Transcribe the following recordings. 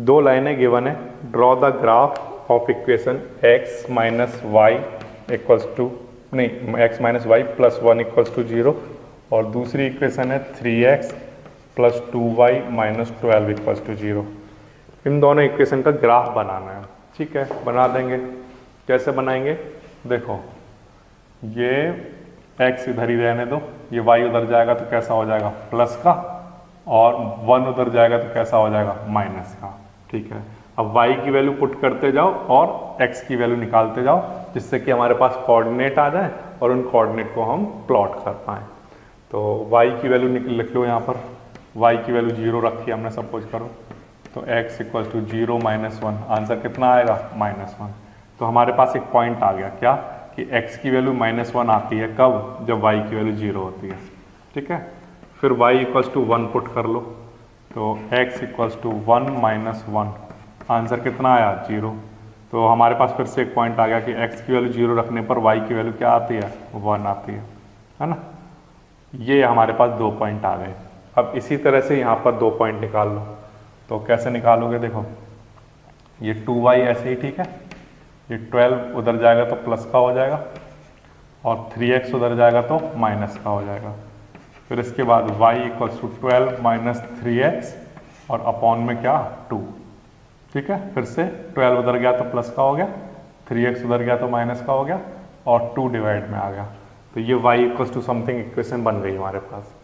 दो लाइनें गिवन है, draw the graph of equation x minus y equals to नहीं x minus y plus 1 equals to 0 और दूसरी इक्वेशन है 3x plus 2y minus 12 equals to 0। इन दोनों इक्वेशन का ग्राफ बनाना है। ठीक है, बना देंगे। कैसे बनाएंगे? देखो, ये x इधर ही रहने दो, ये y उधर जाएगा तो कैसा हो जाएगा प्लस का, और 1 उधर जाएगा तो कैसा हो जाएगा माइनस का। ठीक है, अब y की वैल्यू पुट करते जाओ और x की वैल्यू निकालते जाओ, जिससे कि हमारे पास कोऑर्डिनेट आ जाए और उन कोऑर्डिनेट को हम प्लॉट कर पाएँ। तो y की वैल्यू लिख लो यहाँ पर, y की वैल्यू 0 रखी हमने, सपोज करो, तो x equal to 0 minus 1, answer कितना आएगा -1। तो हमारे पास एक पॉइंट आ गया क्या कि x की वैल्यू -1 आती है कब? जब y की वैल्यू 0 होती है। ठीक है, फिर y इक्वल टू 1 पुट कर लो, तो x equal to 1 minus 1, answer कितना आया 0। तो हमारे पास फिर से एक पॉइंट आ गया कि x की वैल्यू 0 रखने पर y की वैल्यू क्या आती है 1 आती है ना। ये हमारे पास 2 पॉइंट आ गए। अब इसी तरह से यहाँ पर 2 पॉइंट निकाल लो। तो कैसे निकालोगे? देखो, ये 2y ऐसे ही, ठीक है, ये 12 उधर जाएगा तो प्लस का हो जाएगा और 3x उधर जाएगा तो माइनस का हो जाएगा। फिर इसके बाद y equals to 12 minus 3x और अपॉन में क्या 2। ठीक है, फिर से 12 उधर गया तो प्लस का हो गया, 3x उधर गया तो माइनस का हो गया और 2 डिवाइड में आ गया। तो ये y equals to something equation बन गई हमारे पास।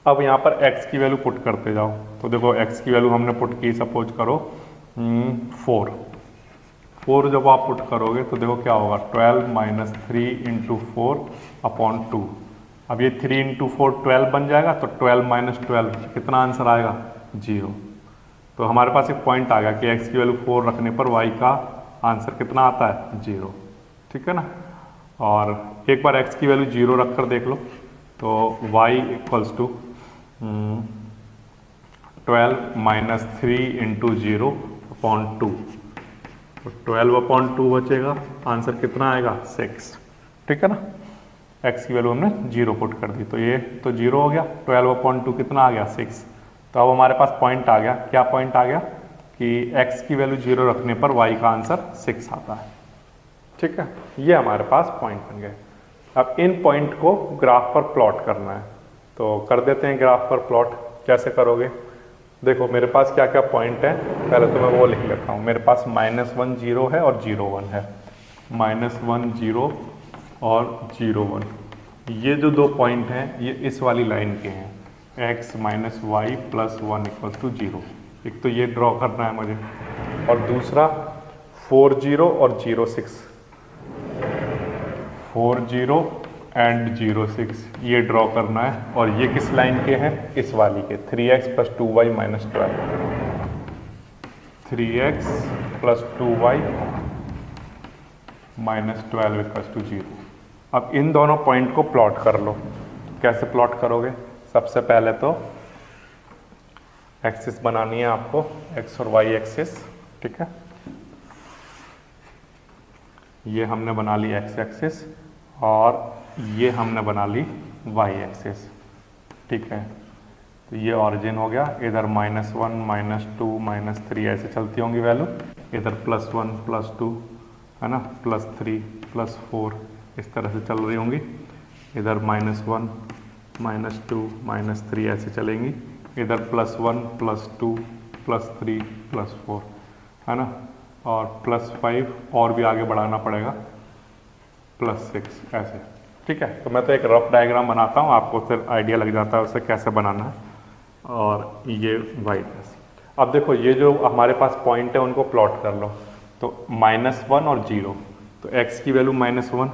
अब यहाँ पर x की वैल्यू पुट करते जाओ। तो देखो, x की वैल्यू हमने पुट की, सपोज करो 4 जब आप पुट करोगे तो देखो क्या होगा, 12 माइनस 3 इंटू 4 अपॉन 2। अब ये 3 इंटू 4 12 बन जाएगा, तो 12 माइनस 12 कितना आंसर आएगा 0। तो हमारे पास एक पॉइंट आ गया कि x की वैल्यू 4 रखने पर y का आंसर कितना आता है 0। ठीक है ना। और एक बार x की वैल्यू 0 रख कर देख लो, तो y equals to 12 minus 3 into 0 upon 2, तो 12 अपॉन 2 बचेगा, आंसर कितना आएगा 6। ठीक है ना, x की वैल्यू हमने 0 पुट कर दी, तो ये तो 0 हो गया, 12 अपॉन 2 कितना आ गया 6। तो अब हमारे पास पॉइंट आ गया, क्या पॉइंट आ गया कि x की वैल्यू 0 रखने पर y का आंसर 6 आता है। ठीक है, ये हमारे पास पॉइंट बन गए। अब इन पॉइंट को ग्राफ पर प्लॉट करना है, तो कर देते हैं ग्राफ पर प्लॉट। कैसे करोगे? देखो, मेरे पास क्या क्या पॉइंट है, पहले तो मैं वो लिख लेता हूँ। मेरे पास -1 0 है और 0 1 है, -1 0 और 0 1। ये जो 2 पॉइंट हैं ये इस वाली लाइन के हैं, x minus y plus 1 equal to 0। एक तो ये ड्रॉ करना है मुझे, और दूसरा 4 0 और 0 6, 4 0 एंड 0 6 ये ड्रॉ करना है। और ये किस लाइन के हैं? इस वाली के, 3x plus 2y minus 12, 3x plus 2y minus 12 equals to 0। अब इन दोनों पॉइंट को प्लॉट कर लो। कैसे प्लॉट करोगे? सबसे पहले तो एक्सिस बनानी है आपको, x और y एक्सिस। ठीक है, ये हमने बना ली x एक्सिस और ये हमने बना ली y एक्सिस। ठीक है, तो ये ऑरिजिन हो गया, इधर -1 -2 -3 ऐसे चलती होंगी वैल्यू, इधर +1 +2 है ना, +3 +4 इस तरह से चल रही होंगी, इधर -1 -2 -3 ऐसे चलेंगी, इधर +1 +2 +3 +4 है ना, और +5 और भी आगे बढ़ाना पड़ेगा, +6 ऐसे। ठीक है, तो मैं तो एक रफ डायग्राम बनाता हूँ, आपको फिर आइडिया लग जाता है उसे कैसे बनाना है। और ये वाइटनेस। अब देखो, ये जो हमारे पास पॉइंट है उनको प्लॉट कर लो। तो -1 और 0, तो x की वैल्यू -1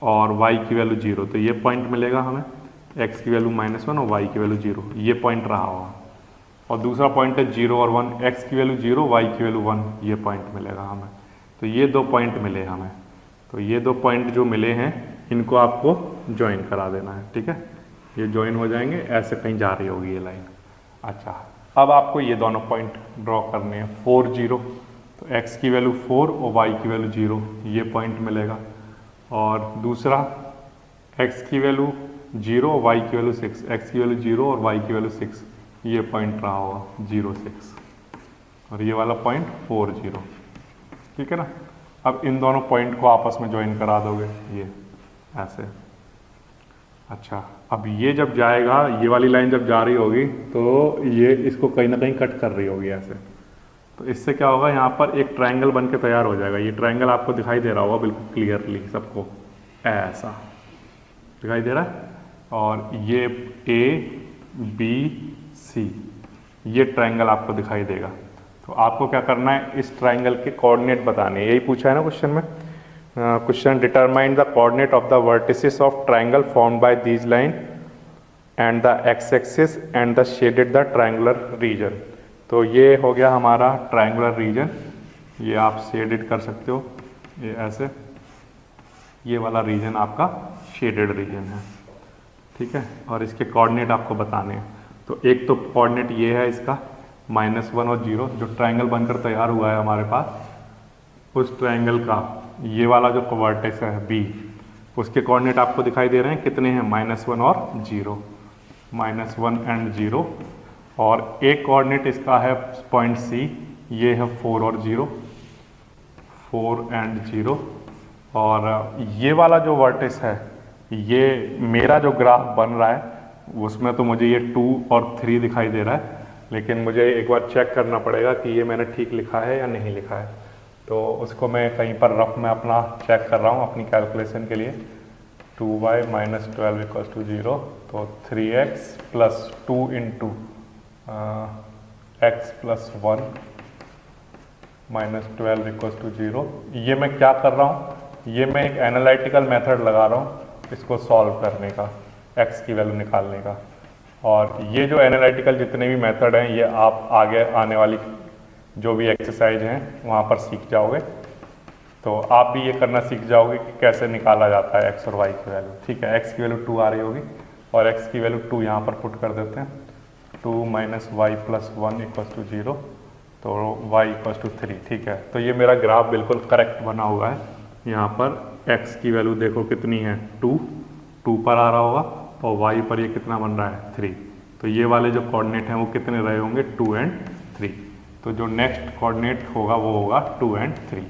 और y की वैल्यू 0, तो ये पॉइंट मिलेगा हमें, x की वैल्यू -1 और y की वैल्यू 0, ये पॉइंट रहा होगा। और दूसरा पॉइंट है 0 और 1, x की वैल्यू 0 y की वैल्यू 1, ये पॉइंट मिलेगा हमें। तो ये 2 पॉइंट मिले हमें। तो ये 2 पॉइंट जो मिले हैं इनको आपको ज्वाइन करा देना है। ठीक है, ये ज्वाइन हो जाएंगे, ऐसे कहीं जा रही होगी ये लाइन। अच्छा, अब आपको ये दोनों पॉइंट ड्रॉ करने हैं। 4 0, तो x की वैल्यू 4 और y की वैल्यू 0, ये पॉइंट मिलेगा। और दूसरा x की वैल्यू 0 और y की वैल्यू 6, x की वैल्यू 0 और y की वैल्यू 6, ये पॉइंट रहा होगा 0 6। और ये वाला पॉइंट 40, ठीक है ना। अब इन दोनों पॉइंट को आपस में ज्वाइन करा दोगे ये ऐसे। अच्छा, अब ये जब जाएगा, ये वाली लाइन जब जा रही होगी तो ये इसको कहीं ना कहीं कट कर रही होगी ऐसे। तो इससे क्या होगा, यहाँ पर एक ट्रायंगल बन के तैयार हो जाएगा। ये ट्रायंगल आपको दिखाई दे रहा होगा बिल्कुल क्लियरली सबको, ऐसा दिखाई दे रहा है। और ये ABC, ये ट्रायंगल आपको दिखाई देगा। तो आपको क्या करना है, इस ट्रायंगल के कोऑर्डिनेट बताने हैं। यही पूछा है ना क्वेश्चन में। Question determine the coordinate of the vertices of triangle formed by these line and the x axis and the shaded the triangular region. तो ये हो गया हमारा ट्रायंगुलर रीजन, ये आप शेडेड कर सकते हो ये ऐसे। ये वाला रीजन आपका शेडेड रीजन है, ठीक है। और इसके कोऑर्डिनेट आपको बताने हैं। तो एक तो कोऑर्डिनेट ये है इसका -1 और 0, जो ट्रायंगल बनकर तैयार हुआ है हमारे पास, उस ट्रायंगल का ये वाला जो वर्टेक्स है B, उसके कोऑर्डिनेट आपको दिखाई दे रहे हैं कितने हैं, -1 और 0, -1 एंड 0। और एक कोऑर्डिनेट इसका है पॉइंट C, ये है 4 और 0, 4 एंड 0। और ये वाला जो वर्टेक्स है, ये मेरा जो ग्राफ बन रहा है उसमें तो मुझे ये 2 और 3 दिखाई दे रहा है, लेकिन मुझे एक बार चेक करना पड़ेगा कि ये मैंने ठीक लिखा है या नहीं लिखा है। तो उसको मैं कहीं पर रफ में अपना चेक कर रहा हूँ अपनी कैलकुलेशन के लिए। 2y - 12 = 0, तो 3x + 2 × x + 1 - 12 = 0। ये मैं क्या कर रहा हूँ, ये मैं एक एनालिटिकल मेथड लगा रहा हूँ इसको सॉल्व करने का, x की वैल्यू निकालने का। और ये जो एनालिटिकल जितने भी मेथड हैं, ये आप आगे आने वाली जो भी एक्सरसाइज हैं वहाँ पर सीख जाओगे। तो आप भी ये करना सीख जाओगे कि कैसे निकाला जाता है x और y की वैल्यू, ठीक है। x की वैल्यू 2 आ रही होगी और x की वैल्यू 2 यहाँ पर पुट कर देते हैं। 2 - y + 1 = 0, तो y = 3, ठीक है। तो ये मेरा ग्राफ बिल्कुल करेक्ट बना हुआ है। यहाँ पर x की वैल्यू देखो कितनी है, 2 पर आ रहा होगा, और y पर ये कितना बन रहा है, 3। तो ये वाले जो कोऑर्डिनेट हैं वो कितने रहे होंगे, 2 एंड 3। तो जो नेक्स्ट कोऑर्डिनेट होगा वो होगा 2 एंड 3,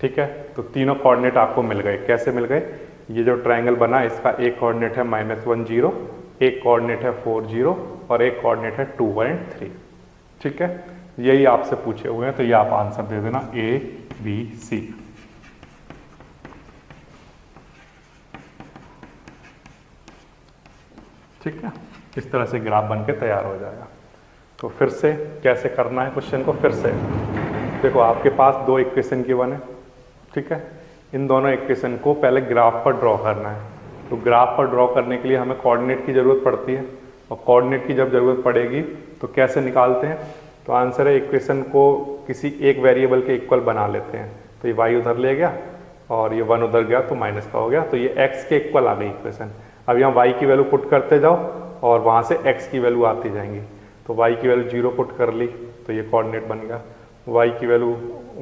ठीक है। तो तीनों कोऑर्डिनेट आपको मिल गए। कैसे मिल गए, ये जो ट्रायंगल बना इसका एक कोऑर्डिनेट है -1 0, एक कोऑर्डिनेट है 4 0 और एक कोऑर्डिनेट है 2 एंड 3, ठीक है। यही आपसे पूछे हुए हैं, तो ये आप आंसर दे देना A B C। ठीक है, इस तरह से ग्राफ बन के तैयार हो जाएगा। तो फिर से कैसे करना है क्वेश्चन को, फिर से देखो आपके पास 2 इक्वेशन गिवन है, ठीक है। इन दोनों इक्वेशन को पहले ग्राफ पर ड्रॉ करना है। तो ग्राफ पर ड्रॉ करने के लिए हमें कोऑर्डिनेट की ज़रूरत पड़ती है, और कोऑर्डिनेट की जब ज़रूरत पड़ेगी तो कैसे निकालते हैं, तो आंसर है इक्वेशन को किसी एक वेरिएबल के इक्वल बना लेते हैं। तो ये y उधर ले गया और ये 1 उधर गया तो माइनस का हो गया, तो ये x के इक्वल आ गई इक्वेशन। अब यहाँ y की वैल्यू पुट करते जाओ और वहाँ से x की वैल्यू आती जाएंगी। तो y की वैल्यू 0 पुट कर ली तो ये कोऑर्डिनेट बन गया, y की वैल्यू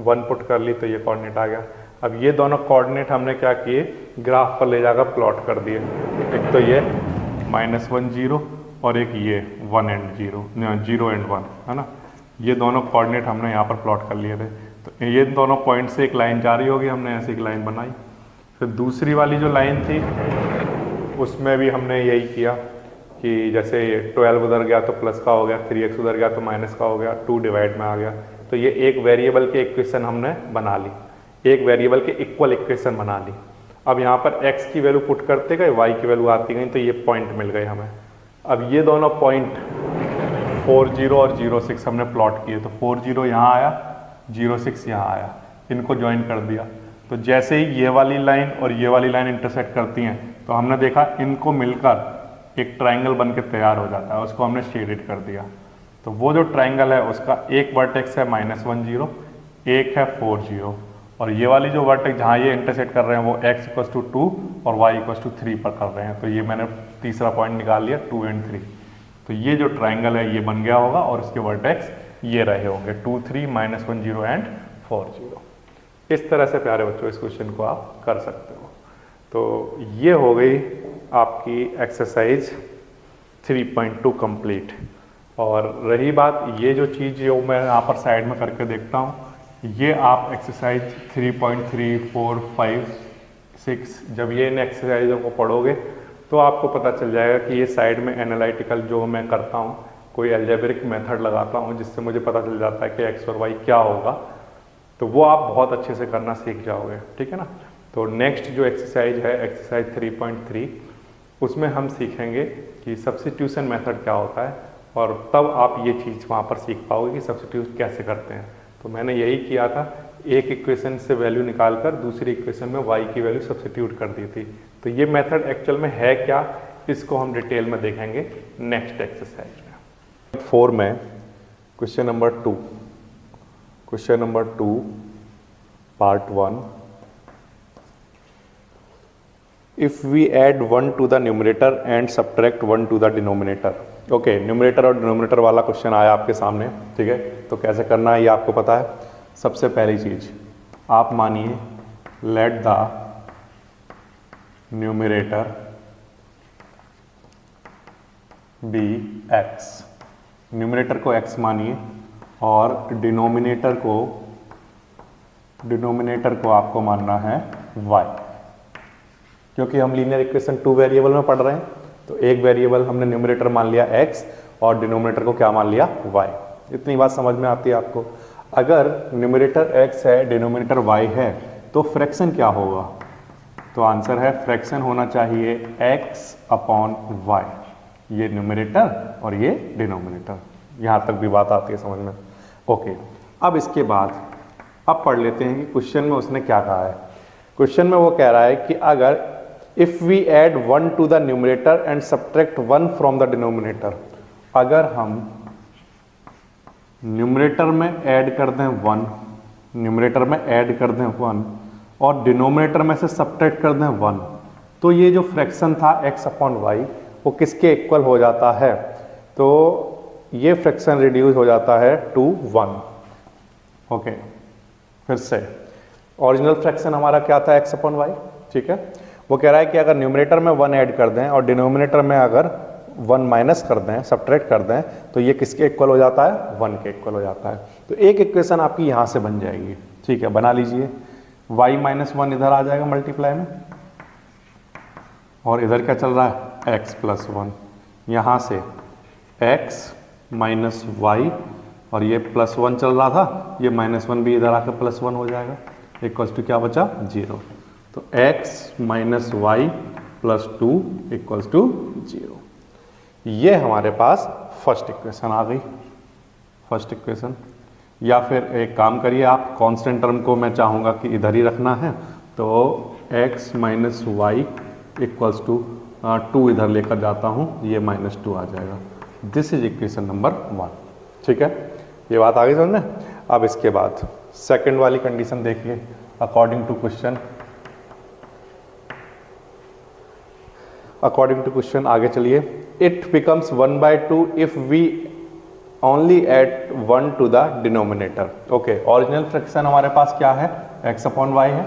1 पुट कर ली तो ये कोऑर्डिनेट आ गया। अब ये दोनों कोऑर्डिनेट हमने क्या किए, ग्राफ पर ले जाकर प्लॉट कर दिए। एक तो ये -1 0 और एक ये 1 एंड 0, 0 एंड 1, है ना। ये दोनों कोऑर्डिनेट हमने यहाँ पर प्लॉट कर लिए थे। तो ये दोनों पॉइंट से एक लाइन जा रही होगी, हमने ऐसी एक लाइन बनाई। फिर दूसरी वाली जो लाइन थी उसमें भी हमने यही किया कि जैसे 12 उधर गया तो प्लस का हो गया, 3x उधर गया तो माइनस का हो गया, 2 डिवाइड में आ गया। तो ये एक वेरिएबल के इक्वेशन हमने बना ली, एक वेरिएबल के इक्वल इक्वेशन बना ली। अब यहाँ पर x की वैल्यू पुट करते गए, y की वैल्यू आती गई, तो ये पॉइंट मिल गए हमें। अब ये दोनों पॉइंट 4 0 और 0 6 हमने प्लॉट किए। तो 4 0 यहाँ आया, 0 6 यहाँ आया, इनको ज्वाइन कर दिया। तो जैसे ही ये वाली लाइन और ये वाली लाइन इंटरसेक्ट करती हैं तो हमने देखा इनको मिलकर एक ट्रायंगल बन के तैयार हो जाता है, उसको हमने शेडेड कर दिया। तो वो जो ट्रायंगल है उसका एक वर्टेक्स है -1 0, एक है 4 0, और ये वाली जो वर्टेक्स जहाँ ये इंटरसेक्ट कर रहे हैं वो x = 2 और y = 3 पर कर रहे हैं। तो ये मैंने तीसरा पॉइंट निकाल लिया, 2 एंड 3। तो ये जो ट्रायंगल है ये बन गया होगा और इसके वर्टेक्स ये रहे होंगे 2 3 -1 0 एंड 4 0। इस तरह से प्यारे बच्चों इस क्वेश्चन को आप कर सकते हो। तो ये हो गई आपकी एक्सरसाइज 3.2 कंप्लीट। और रही बात ये जो चीज़ जो मैं यहाँ पर साइड में करके देखता हूँ, ये आप एक्सरसाइज 3.3, 4, 5, 6 जब ये इन एक्सरसाइजों को पढ़ोगे तो आपको पता चल जाएगा कि ये साइड में एनालिटिकल जो मैं करता हूँ, कोई अलजेब्रिक मेथड लगाता हूँ जिससे मुझे पता चल जाता है कि एक्स और वाई क्या होगा, तो वो आप बहुत अच्छे से करना सीख जाओगे। ठीक है ना। तो नेक्स्ट जो एक्सरसाइज है एक्सरसाइज 3.3, उसमें हम सीखेंगे कि सब्स्टिट्यूशन मेथड क्या होता है और तब आप ये चीज़ वहाँ पर सीख पाओगे कि सब्स्टिट्यूट कैसे करते हैं। तो मैंने यही किया था, एक इक्वेशन से वैल्यू निकालकर दूसरी इक्वेशन में y की वैल्यू सब्स्टिट्यूट कर दी थी। तो ये मेथड एक्चुअल में है क्या, इसको हम डिटेल में देखेंगे नेक्स्ट एक्सरसाइज में। 4 में question number 2 part 1, if we add 1 to the numerator and subtract 1 to the denominator. Okay, numerator और डिनोमिनेटर वाला क्वेश्चन आया आपके सामने। ठीक है, तो कैसे करना है ये आपको पता है। सबसे पहली चीज आप मानिए let the numerator be x, numerator को x मानिए और डिनोमिनेटर को आपको मानना है y, क्योंकि हम लीनियर इक्वेशन 2 वेरिएबल में पढ़ रहे हैं। तो एक वेरिएबल हमने न्यूमरेटर मान लिया x और डिनोमिनेटर को क्या मान लिया y। इतनी बात समझ में आती है आपको। अगर न्यूमरेटर x है डिनोमिनेटर y है तो फ्रैक्शन क्या होगा, तो आंसर है फ्रैक्शन होना चाहिए x अपॉन y, ये न्यूमरेटर और ये डिनोमिनेटर। यहाँ तक भी बात आती है समझ में। ओके, अब इसके बाद अब पढ़ लेते हैं कि क्वेश्चन में उसने क्या कहा है। क्वेश्चन में वो कह रहा है कि अगर if we add 1 to the numerator and subtract 1 from the denominator, अगर हम न्यूमरेटर में ऐड कर दें 1, न्यूमरेटर में ऐड कर दें 1 और डिनोमिनेटर में से सब्ट्रैक्ट कर दें 1, तो ये जो फ्रैक्शन था x अपॉन वाई वो किसके इक्वल हो जाता है, तो ये फ्रैक्शन रिड्यूस हो जाता है टू 1। ओके, फिर से ओरिजिनल फ्रैक्शन हमारा क्या था x अपॉन वाई। ठीक है, वो कह रहा है कि अगर न्यूमरेटर में 1 ऐड कर दें और डिनोमिनेटर में अगर 1 माइनस कर दें, सब्ट्रैक्ट कर दें, तो ये किसके इक्वल हो जाता है, 1 के इक्वल हो जाता है। तो एक इक्वेशन आपकी यहाँ से बन जाएगी। ठीक है, बना लीजिए। y माइनस 1 इधर आ जाएगा मल्टीप्लाई में, और इधर क्या चल रहा है x प्लस 1, यहाँ से x माइनस वाई और ये प्लस 1 चल रहा था, ये माइनस 1 भी इधर आकर प्लस 1 हो जाएगा, इक्वल्स टू क्या बचा 0। तो x minus y plus 2 equals to 0। ये हमारे पास फर्स्ट इक्वेशन आ गई, फर्स्ट इक्वेशन। या फिर एक काम करिए आप, कांस्टेंट टर्म को मैं चाहूँगा कि इधर ही रखना है, तो x minus y equals to 2 इधर लेकर जाता हूँ, ये माइनस 2 आ जाएगा। This is equation number 1। ठीक है, ये बात आगे समझ में। अब इसके बाद सेकंड वाली कंडीशन देखिए, अकॉर्डिंग टू क्वेश्चन, आगे चलिए। It becomes 1/2 if we only add 1 to the denominator. Okay, original fraction हमारे पास क्या है, x अपॉन वाई है।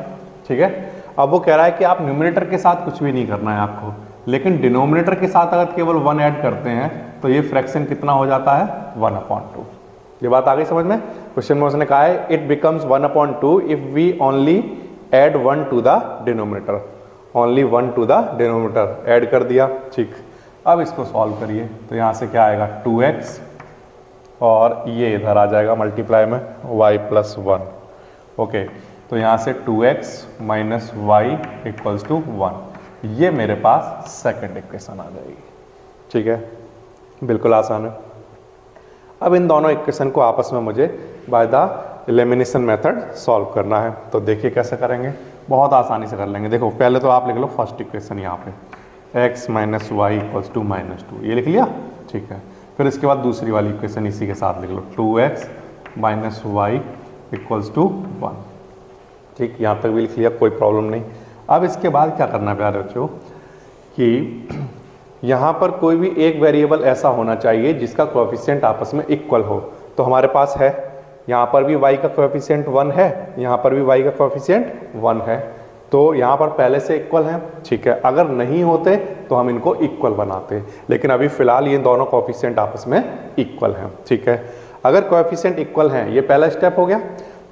ठीक है, अब वो कह रहा है कि आप न्यूमरेटर के साथ कुछ भी नहीं करना है आपको, लेकिन डिनोमिनेटर के साथ अगर केवल 1 ऐड करते हैं तो ये फ्रैक्शन कितना हो जाता है, 1/2। ये बात आ गई समझ में। क्वेश्चन में उसने कहा है it becomes 1/2 if we only add 1 to the denominator, only 1 to the denominator add कर दिया। ठीक, अब इसको सॉल्व करिए, तो यहाँ से क्या आएगा 2x और ये इधर आ जाएगा मल्टीप्लाई में y प्लस 1। ओके, तो यहाँ से 2x minus y equals to 1, ये मेरे पास सेकंड इक्वेशन आ जाएगी। ठीक है, बिल्कुल आसान है। अब इन दोनों इक्वेशन को आपस में मुझे by the elimination method solve करना है। तो देखिए कैसे करेंगे, बहुत आसानी से कर लेंगे। देखो पहले तो आप लिख लो फर्स्ट इक्वेशन यहाँ पे x minus y equals to minus 2, ये लिख लिया। ठीक है, फिर इसके बाद दूसरी वाली इक्वेशन इसी के साथ लिख लो 2x minus y equals to 1। ठीक, यहाँ तक भी लिख लिया, कोई प्रॉब्लम नहीं। अब इसके बाद क्या करना है प्यारे बच्चों कि यहाँ पर कोई भी एक वेरिएबल ऐसा होना चाहिए जिसका कोएफिशिएंट आपस में इक्वल हो। तो हमारे पास है, यहाँ पर भी y का कोएफिशिएंट 1 है, यहाँ पर भी y का कोएफिशिएंट 1 है। तो यहाँ पर पहले से इक्वल हैं, ठीक है। अगर नहीं होते तो हम इनको इक्वल बनाते हैं, लेकिन अभी फिलहाल ये दोनों कोएफिशिएंट आपस में इक्वल हैं, ठीक है। अगर कोएफिशिएंट इक्वल हैं, ये पहला स्टेप हो गया।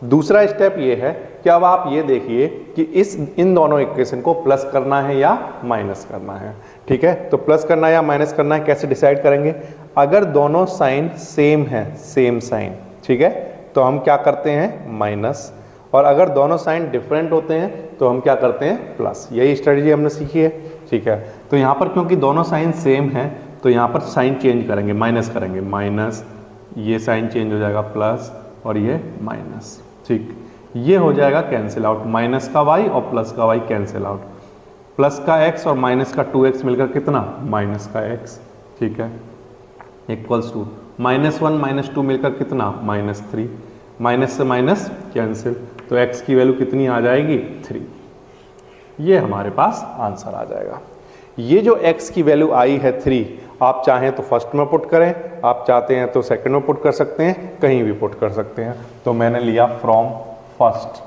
दूसरा स्टेप ये है कि अब आप ये देखिए कि इन दोनों इक्वेशन को प्लस करना है या माइनस करना है, ठीक है। तो प्लस करना है या माइनस करना है कैसे डिसाइड करेंगे? अगर दोनों साइन सेम है, सेम साइन, ठीक है, तो हम क्या करते हैं? माइनस। और अगर दोनों साइन डिफरेंट होते हैं तो हम क्या करते हैं? प्लस। यही स्ट्रेटजी हमने सीखी है, ठीक है। तो यहाँ पर क्योंकि दोनों साइन सेम है तो यहाँ पर साइन चेंज करेंगे, माइनस करेंगे, माइनस, ये साइन चेंज हो जाएगा प्लस और ये माइनस, ठीक। ये हो जाएगा कैंसिल आउट, माइनस का y और प्लस का y कैंसिल आउट। प्लस का x और माइनस का 2x मिलकर कितना? माइनस का x, ठीक है, इक्वल्स टू -1 -2 मिलकर कितना? -3। माइनस से माइनस कैंसिल, तो x की वैल्यू कितनी आ जाएगी? 3। ये हमारे पास आंसर आ जाएगा। ये जो x की वैल्यू आई है 3, आप चाहें तो फर्स्ट में पुट करें, आप चाहते हैं तो सेकंड में पुट कर सकते हैं, कहीं भी पुट कर सकते हैं। तो मैंने लिया फ्रॉम फर्स्ट।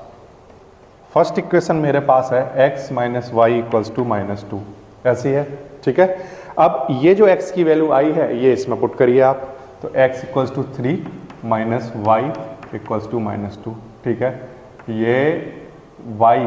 फर्स्ट इक्वेशन मेरे पास है x minus y equals to -2, ऐसी है, ठीक है। अब ये जो x की वैल्यू आई है ये इसमें पुट करिए आप, तो x equals to 3 minus y equals to -2, ठीक है। ये y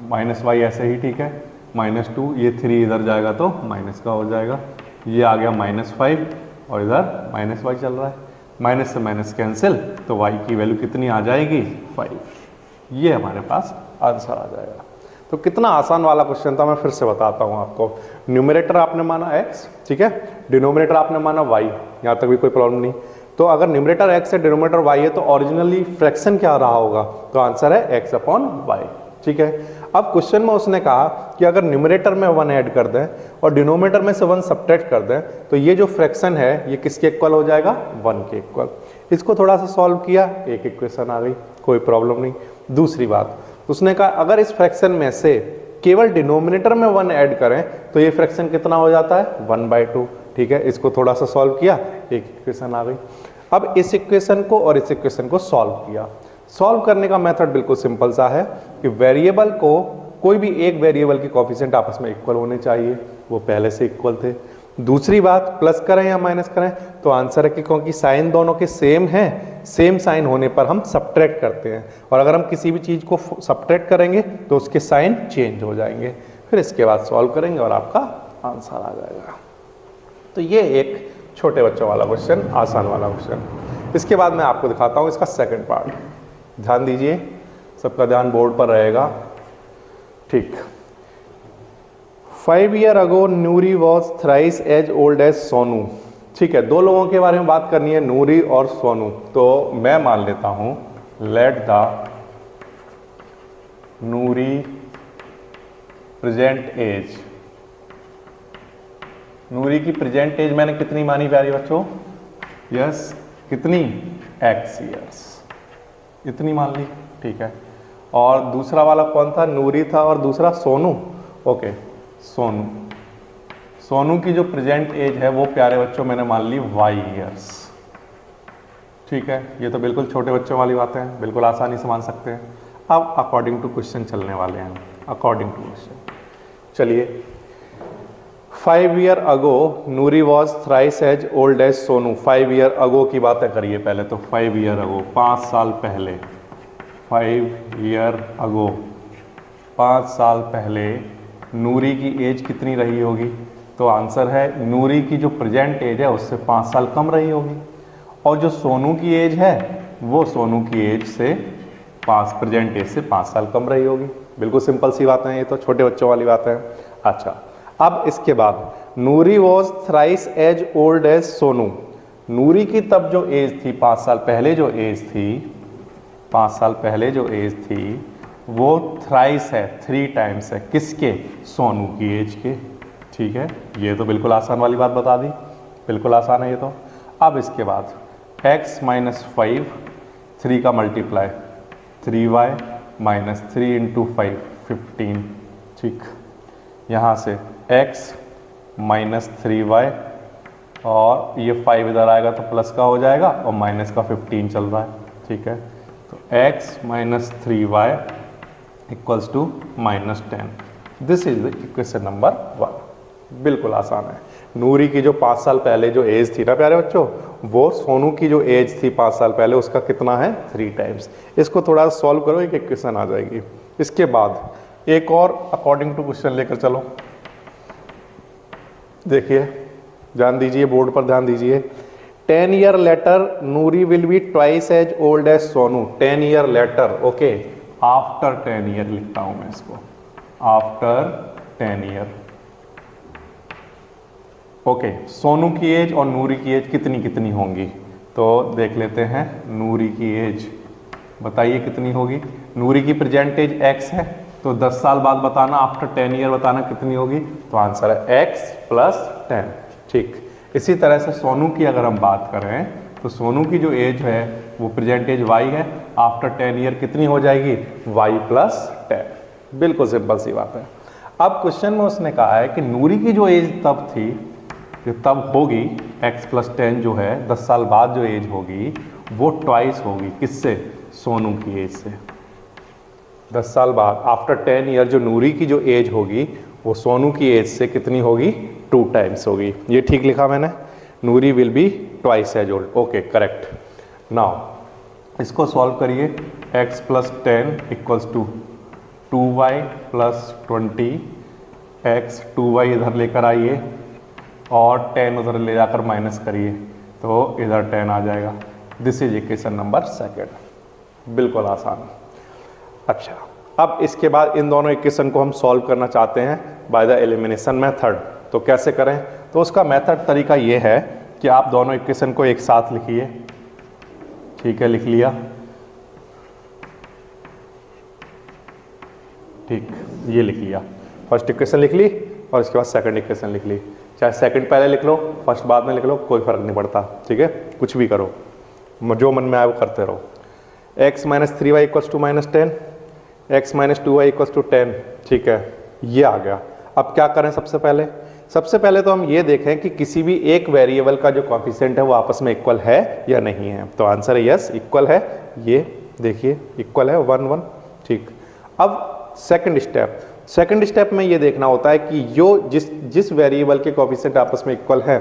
माइनस वाई ऐसे ही, ठीक है, -2, ये 3 इधर जाएगा तो माइनस का हो जाएगा, ये आ गया -5 और इधर -y चल रहा है, माइनस से माइनस कैंसिल, तो y की वैल्यू कितनी आ जाएगी? 5। ये हमारे पास आंसर आ जाएगा। तो कितना आसान वाला क्वेश्चन था, मैं फिर से बताता हूँ आपको। न्यूमरेटर आपने माना x, ठीक है, डिनोमिनेटर आपने माना y, यहाँ तक भी कोई प्रॉब्लम नहीं। तो अगर न्यूमरेटर x है, डिनोमिनेटर y है, तो ओरिजिनली फ्रैक्शन क्या रहा होगा? तो आंसर है x अपॉन y, ठीक है। अब क्वेश्चन में उसने कहा कि अगर न्यूमरेटर में 1 ऐड कर दें और डिनोमिनेटर में से 1 सब्ट्रैक्ट कर दें तो ये जो फ्रैक्शन है ये किसके इक्वल हो जाएगा? 1 के इक्वल। इसको थोड़ा सा सॉल्व किया, एक इक्वेशन आ गई, कोई प्रॉब्लम नहीं। दूसरी बात, उसने कहा अगर इस फ्रैक्शन में से केवल डिनोमिनेटर में 1 ऐड करें तो ये फ्रैक्शन कितना हो जाता है? 1/2, ठीक है। इसको थोड़ा सा सॉल्व किया, एक इक्वेशन आ गई। अब इस इक्वेशन को और इस इक्वेशन को सॉल्व किया। सॉल्व करने का मेथड बिल्कुल सिंपल सा है कि वेरिएबल को, कोई भी एक वेरिएबल की कोएफिशिएंट आपस में इक्वल होने चाहिए, वो पहले से इक्वल थे। दूसरी बात, प्लस करें या माइनस करें तो आंसर है कि क्योंकि साइन दोनों के सेम हैं, सेम साइन होने पर हम सब्ट्रैक्ट करते हैं, और अगर हम किसी भी चीज़ को सब्ट्रैक्ट करेंगे तो उसके साइन चेंज हो जाएंगे। फिर इसके बाद सॉल्व करेंगे और आपका आंसर आ जाएगा। तो ये एक छोटे बच्चों वाला क्वेश्चन, आसान वाला क्वेश्चन। इसके बाद मैं आपको दिखाता हूँ इसका सेकेंड पार्ट। ध्यान दीजिए, सबका ध्यान बोर्ड पर रहेगा, ठीक। 5 years ago Noori was thrice as old as Sonu, ठीक है। दो लोगों के बारे में बात करनी है, नूरी और सोनू। तो मैं मान लेता हूं let the Noori present age. Noori की प्रेजेंट एज मैंने कितनी मानी प्यारे बच्चों? यस, कितनी? x years, इतनी मान ली, ठीक है। और दूसरा वाला कौन था? नूरी था, और दूसरा सोनू, ओके, सोनू। सोनू की जो प्रेजेंट एज है वो प्यारे बच्चों मैंने मान ली y years, ठीक है। ये तो बिल्कुल छोटे बच्चों वाली बातें हैं, बिल्कुल आसानी से मान सकते हैं। अब अकॉर्डिंग टू क्वेश्चन चलने वाले हैं, अकॉर्डिंग टू क्वेश्चन चलिए। 5 years ago Noori was thrice as old as Sonu. 5 years ago की बातें करिए पहले तो। 5 years ago, 5 साल पहले। 5 years ago, 5 साल पहले नूरी की एज कितनी रही होगी? तो आंसर है नूरी की जो प्रेजेंट एज है उससे 5 साल कम रही होगी, और जो सोनू की एज है वो सोनू की एज से प्रेजेंट एज से 5 साल कम रही होगी। बिल्कुल सिंपल सी बातें हैं, ये तो छोटे बच्चों वाली बातें हैं। अच्छा, अब इसके बाद Noori was thrice as old as Sonu. Noori की तब जो एज थी, 5 साल पहले जो एज थी, 5 साल पहले जो एज थी वो थ्राइस है, 3 टाइम्स है, किसके? सोनू की एज के, ठीक है। ये तो बिल्कुल आसान वाली बात बता दी, बिल्कुल आसान है ये तो। अब इसके बाद x माइनस 5, 3 का मल्टीप्लाई 3y माइनस 3 इंटू 5 15, ठीक। यहाँ से x माइनस 3y, और ये 5 इधर आएगा तो प्लस का हो जाएगा, और माइनस का 15 चल रहा है, ठीक है। तो x minus 3y equals to -10। This is the equation number 1। बिल्कुल आसान है। नूरी की जो 5 साल पहले जो एज थी ना प्यारे बच्चों, वो सोनू की जो एज थी 5 साल पहले उसका कितना है 3 टाइम्स। इसको थोड़ा सॉल्व करो, एक इक्वेशन आ जाएगी। इसके बाद एक और अकॉर्डिंग टू क्वेश्चन लेकर चलो। देखिए, ध्यान दीजिए, बोर्ड पर ध्यान दीजिए। 10 year later Noori will be twice as old as Sonu. 10 year later, okay, after 10 year लिखता हूं मैं इसको, आफ्टर 10 ईयर। ओके, सोनू की एज और नूरी की एज कितनी कितनी होंगी, तो देख लेते हैं। नूरी की एज बताइए कितनी होगी। नूरी की प्रेजेंट एज x है, तो 10 साल बाद बताना, आफ्टर 10 ईयर बताना कितनी होगी। तो आंसर है x + 10। ठीक, इसी तरह से सोनू की अगर हम बात करें तो सोनू की जो एज है वो प्रेजेंट एज y है, आफ्टर 10 ईयर कितनी हो जाएगी y + 10। बिल्कुल सिंपल सी बात है। अब क्वेश्चन में उसने कहा है कि नूरी की जो एज तब थी, जो तब होगी x + 10 जो है 10 साल बाद जो एज होगी वो ट्वाइस होगी, किससे, सोनू की एज से। 10 साल बाद आफ्टर 10 ईयर जो नूरी की जो एज होगी वो सोनू की एज से कितनी होगी, 2 टाइम्स होगी। ये ठीक लिखा मैंने, Noori will be twice as old. Okay, correct. Now इसको सॉल्व करिए। x + 10 = 2y + 20। x 2y इधर लेकर आइए और 10 उधर ले जाकर माइनस करिए, तो इधर 10 आ जाएगा। This is equation number 2। बिल्कुल आसान। अच्छा, अब इसके बाद इन दोनों इक्वेशन को हम सॉल्व करना चाहते हैं बाय द एलिमिनेशन मेथड। तो कैसे करें, तो उसका मेथड तरीका ये है कि आप दोनों इक्वेशन को एक साथ लिखिए। ठीक है, लिख लिया। ठीक, ये लिख लिया। फर्स्ट इक्वेशन लिख ली और इसके बाद सेकंड इक्वेशन लिख ली। चाहे सेकंड पहले लिख लो, फर्स्ट बाद में लिख लो, कोई फर्क नहीं पड़ता। ठीक है, कुछ भी करो, जो मन में आए वो करते रहो। x - 3y = -10, x - 2y = 10। ठीक है, ये आ गया। अब क्या करें, सबसे पहले तो हम ये देखें कि किसी भी एक वेरिएबल का जो कोएफिशिएंट है वो आपस में इक्वल है या नहीं है। तो आंसर है यस, इक्वल है। ये देखिए इक्वल है, 1 1। ठीक, अब सेकंड स्टेप में ये देखना होता है कि जो जिस वेरिएबल के कोएफिशिएंट आपस में इक्वल है,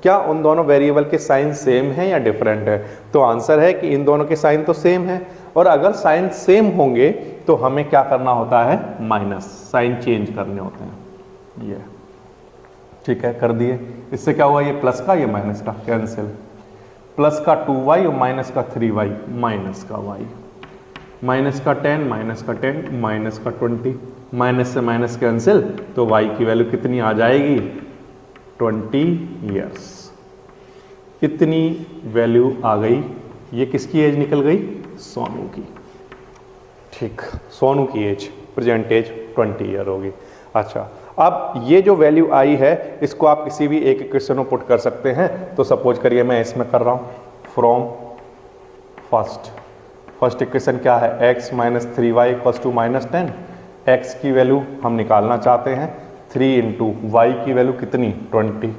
क्या उन दोनों वेरिएबल के साइन सेम है या डिफरेंट है। तो आंसर है कि इन दोनों के साइन तो सेम है, और अगर साइन सेम होंगे तो हमें क्या करना होता है, माइनस साइन चेंज करने होते हैं। ये ठीक है, कर दिए। इससे क्या हुआ, ये प्लस का ये माइनस का कैंसिल, प्लस का 2y और माइनस का 3y, माइनस का y, माइनस का 10, माइनस का 10, माइनस का 20, माइनस से माइनस कैंसिल, तो y की वैल्यू कितनी आ जाएगी, 20 ईयर्स। इतनी वैल्यू आ गई। ये किसकी एज निकल गई, सोनू की। ठीक, सोनू की एज प्रेजेंट एज 20 ईयर होगी। अच्छा, अब ये जो वैल्यू आई है इसको आप किसी भी एक इक्वेशन में पुट कर सकते हैं। तो सपोज करिए मैं इसमें कर रहा हूँ, फ्रॉम फर्स्ट इक्वेशन क्या है, x - 3y = -10। x की वैल्यू हम निकालना चाहते हैं, 3 × y की वैल्यू कितनी, 20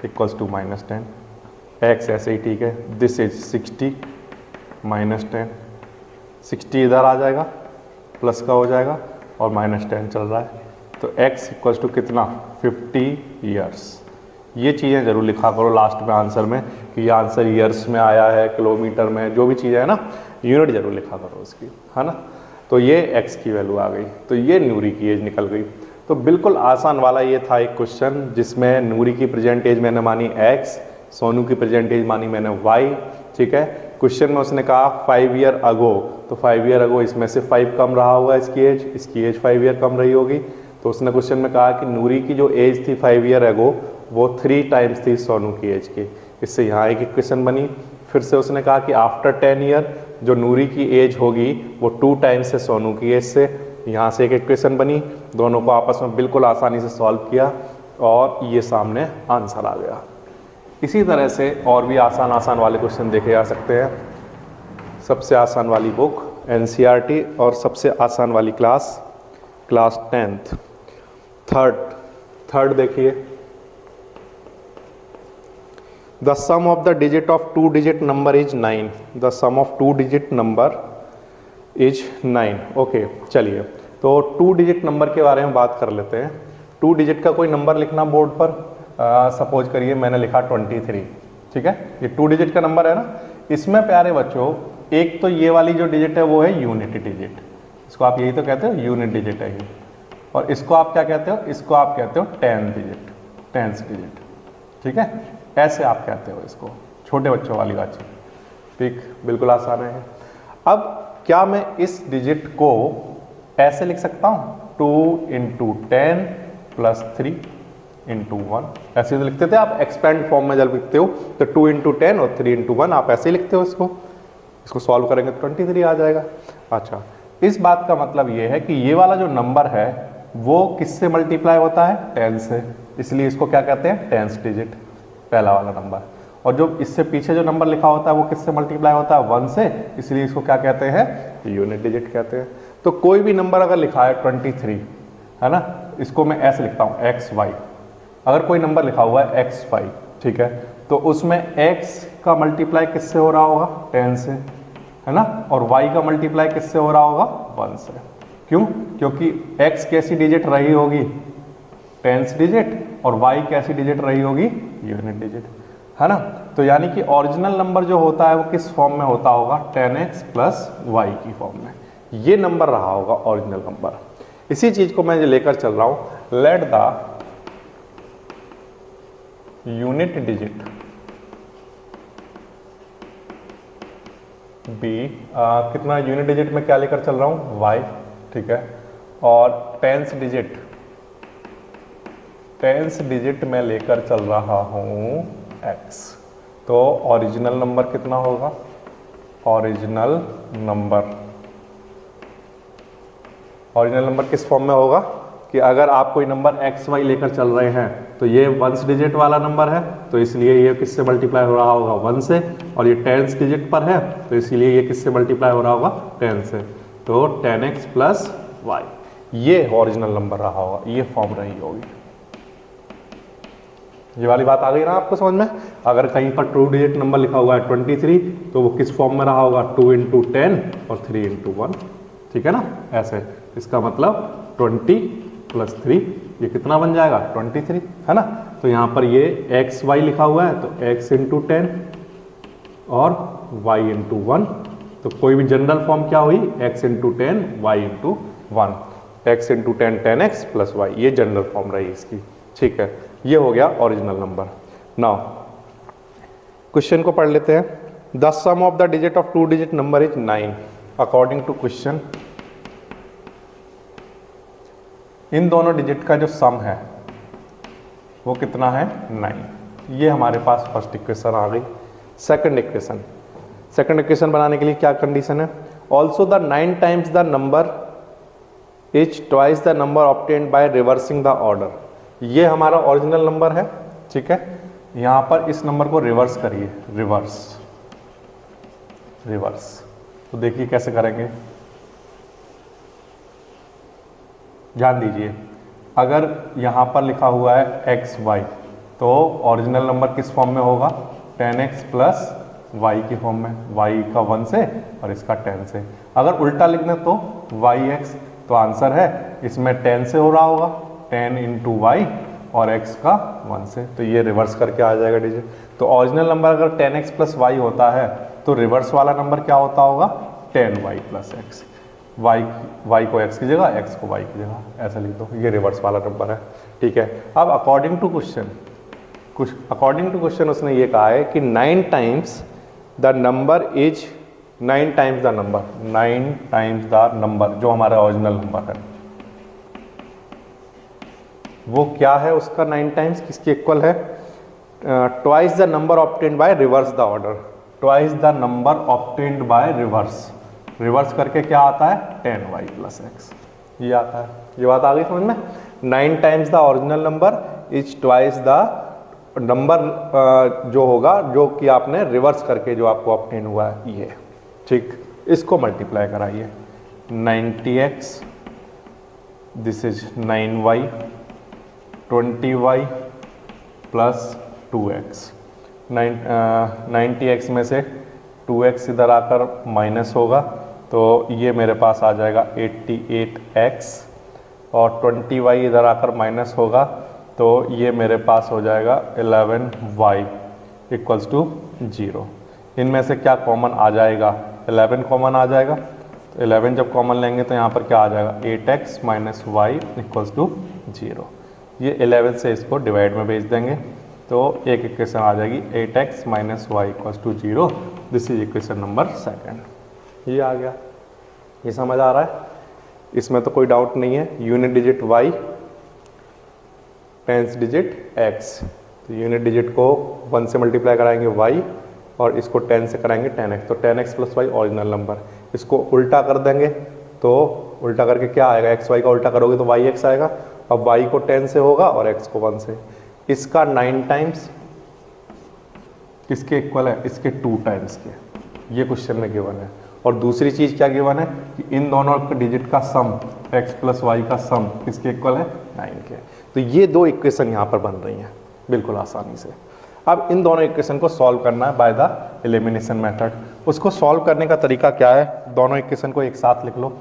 = -10। x ऐसे ही ठीक है। दिस इज 60 - 10, 60 इधर आ जाएगा, प्लस का हो जाएगा और -10 चल रहा है। तो x = कितना, 50 ईयर्स। ये चीज़ें जरूर लिखा करो लास्ट में आंसर में कि ये आंसर ईयर्स में आया है, किलोमीटर में, जो भी चीज़ें है ना, यूनिट जरूर लिखा करो उसकी, है ना। तो ये x की वैल्यू आ गई, तो ये नूरी की एज निकल गई। तो बिल्कुल आसान वाला ये था एक क्वेश्चन जिसमें नूरी की प्रेजेंट एज मैंने मानी x, सोनू की प्रेजेंट एज मानी मैंने y। ठीक है, क्वेश्चन में उसने कहा 5 ईयर अगो, तो 5 ईयर अगो इसमें से 5 कम रहा होगा, इसकी एज 5 ईयर कम रही होगी। तो उसने क्वेश्चन में कहा कि नूरी की जो एज थी 5 ईयर अगो वो 3 टाइम्स थी सोनू की एज की। इससे यहाँ एक इक्वेशन बनी। फिर से उसने कहा कि आफ्टर 10 ईयर जो नूरी की एज होगी वो 2 टाइम्स है सोनू की एज से। यहाँ से एक इक्वेशन बनी, दोनों को आपस में बिल्कुल आसानी से सॉल्व किया और ये सामने आंसर आ गया। इसी तरह से और भी आसान वाले क्वेश्चन देखे जा सकते हैं। सबसे आसान वाली बुक NCERT और सबसे आसान वाली क्लास 10th। थर्ड देखिए, the sum of the digit of 2 digit number is 9। The sum of 2 digit number is 9। Okay, चलिए तो 2 डिजिट नंबर के बारे में बात कर लेते हैं। 2 डिजिट का कोई नंबर लिखना बोर्ड पर, सपोज करिए मैंने लिखा 23, ठीक है, ये 2 डिजिट का नंबर है ना। इसमें प्यारे बच्चों एक तो ये वाली जो डिजिट है वो है यूनिट डिजिट, इसको आप यही तो कहते हो यूनिट डिजिट है ये, और इसको आप क्या कहते हो, इसको आप कहते हो 10th डिजिट, ठीक है, ऐसे आप कहते हो इसको, छोटे बच्चों वाली बात। ठीक, बिल्कुल आसान है। अब क्या मैं इस डिजिट को ऐसे लिख सकता हूँ 2 × 10 + 3 × 1, ऐसे तो लिखते थे आप एक्सपेंड फॉर्म में जब लिखते हो तो 2 × 10 और 3 × 1 आप ऐसे ही लिखते हो इसको सॉल्व करेंगे तो 23 आ जाएगा। अच्छा, इस बात का मतलब ये है कि ये वाला जो नंबर है वो किससे मल्टीप्लाई होता है, 10 से, इसलिए इसको क्या कहते हैं 10th डिजिट, पहला वाला नंबर। और जो इससे पीछे जो नंबर लिखा होता है वो किससे मल्टीप्लाई होता है, 1 से, इसलिए इसको क्या कहते हैं, यूनिट डिजिट कहते हैं। तो कोई भी नंबर अगर लिखा है 23 है ना, इसको मैं ऐसे लिखता हूँ XY। अगर कोई नंबर लिखा हुआ है XY, ठीक है, तो उसमें X का मल्टीप्लाई किससे हो रहा होगा, 10 से, है ना, और Y का मल्टीप्लाई किससे हो रहा होगा, 1 से। क्यों, क्योंकि X कैसी डिजिट रही होगी, 10th डिजिट, और Y कैसी डिजिट रही होगी, यूनिट डिजिट, है ना। तो यानी कि ओरिजिनल नंबर जो होता है वो किस फॉर्म में होता होगा, 10x + y की फॉर्म में, ये नंबर रहा होगा ओरिजिनल नंबर। इसी चीज को मैं लेकर चल रहा हूं, let the unit digit be, कितना यूनिट डिजिट में क्या लेकर चल रहा हूं, y, ठीक है, और 10th डिजिट में लेकर चल रहा हूं x। तो ओरिजिनल नंबर कितना होगा, ओरिजिनल नंबर किस फॉर्म में होगा कि अगर आप कोई नंबर XY लेकर चल रहे हैं तो ये 1st डिजिट वाला नंबर है, तो इसलिए ये किससे मल्टीप्लाई हो रहा होगा, 1 से, और ये 10th डिजिट पर है तो इसलिए ये किससे मल्टीप्लाई हो रहा होगा, 10 से, तो 10x + y, ये ओरिजिनल नंबर रहा होगा, ये फॉर्म रही होगी। ये वाली बात आ गई ना आपको समझ में। अगर कहीं पर 2 डिजिट नंबर लिखा हुआ है 23 तो वो किस फॉर्म में रहा होगा, 2 × 10 और 3 × 1, ठीक है ना, ऐसे। इसका मतलब 20 + 3 ये कितना बन जाएगा, 23, है ना। तो यहाँ पर ये XY लिखा हुआ है तो x × 10 और y × 1, तो कोई भी जनरल फॉर्म क्या हुई, x × 10 y × 1, x × 10 10x + y, ये जनरल फॉर्म रही इसकी, ठीक है। ये हो गया ओरिजिनल नंबर। नाउ क्वेश्चन को पढ़ लेते हैं। The sum of the digit of 2 digit number is 9 according to question. इन दोनों डिजिट का जो सम है वो कितना है, 9। ये हमारे पास फर्स्ट इक्वेशन आ गई। सेकंड इक्वेशन बनाने के लिए क्या कंडीशन है, also the 9 times the number is twice the number obtained by reversing the order. ये हमारा ओरिजिनल नंबर है, ठीक है। यहां पर इस नंबर को रिवर्स करिए, रिवर्स, तो देखिए कैसे करेंगे, ध्यान दीजिए। अगर यहां पर लिखा हुआ है XY तो ओरिजिनल नंबर किस फॉर्म में होगा, 10x + y की फॉर्म में, y का 1 से और इसका 10 से। अगर उल्टा लिख दें तो yx, तो आंसर है इसमें 10 से हो रहा होगा, 10 × y, और x का 1 से, तो ये रिवर्स करके आ जाएगा डिजिट। तो ओरिजिनल नंबर अगर 10x + y होता है तो रिवर्स वाला नंबर क्या होता होगा, 10y + x, y को x की जगह, x को y की जगह, ऐसा लिख दो, ये रिवर्स वाला नंबर है, ठीक है। अब अकॉर्डिंग टू क्वेश्चन उसने ये कहा है कि 9 times the number is 9 times the number जो हमारा ओरिजिनल नंबर है वो क्या है, उसका 9 टाइम्स किसकी इक्वल है, twice the number obtained by reverse the order, twice the number obtained by reverse करके क्या आता है, 10y + x, ये आता है। ये बात आ गई समझ में। 9 times the original number is twice the number जो होगा, जो कि आपने रिवर्स करके जो आपको ऑब्टेन हुआ है ये, ठीक। इसको मल्टीप्लाई कराइए, 90x, this is 9y, 20y + 2x। 90x में से 2x इधर आकर माइनस होगा, तो ये मेरे पास आ जाएगा 88x और 20y इधर आकर माइनस होगा तो ये मेरे पास हो जाएगा 11y इक्वल्स टू 0। इनमें से क्या कॉमन आ जाएगा? 11 कॉमन आ जाएगा। तो 11 जब कॉमन लेंगे तो यहाँ पर क्या आ जाएगा? 8x minus y equals to 0। ये 11 से इसको डिवाइड में भेज देंगे तो एक इक्वेशन आ जाएगी 8x minus y equals to 0। This is equation number 2। ये आ गया। ये समझ आ रहा है? इसमें तो कोई डाउट नहीं है। Unit digit y, tens digit x। तो यूनिट डिजिट को 1 से मल्टीप्लाई कराएंगे y और इसको 10 से कराएंगे 10x। तो 10x plus Y original number. इसको उल्टा कर देंगे तो उल्टा करके क्या आएगा? एक्स वाई का उल्टा करोगे तो वाई एक्स आएगा। अब y को 10 से होगा और x को 1 से। इसका 9 टाइम्स किसके इक्वल है? इसके 2 टाइम्स के। ये क्वेश्चन में गिवन है। और दूसरी चीज़ क्या गिवन है कि इन दोनों डिजिट का सम x प्लस वाई का सम किसके इक्वल है? 9 के। तो ये दो इक्वेशन यहाँ पर बन रही हैं बिल्कुल आसानी से। अब इन दोनों इक्वेशन को सॉल्व करना है बाय द एलिमिनेशन मेथड। उसको सॉल्व करने का तरीका क्या है? दोनों इक्वेशन को एक साथ लिख लो।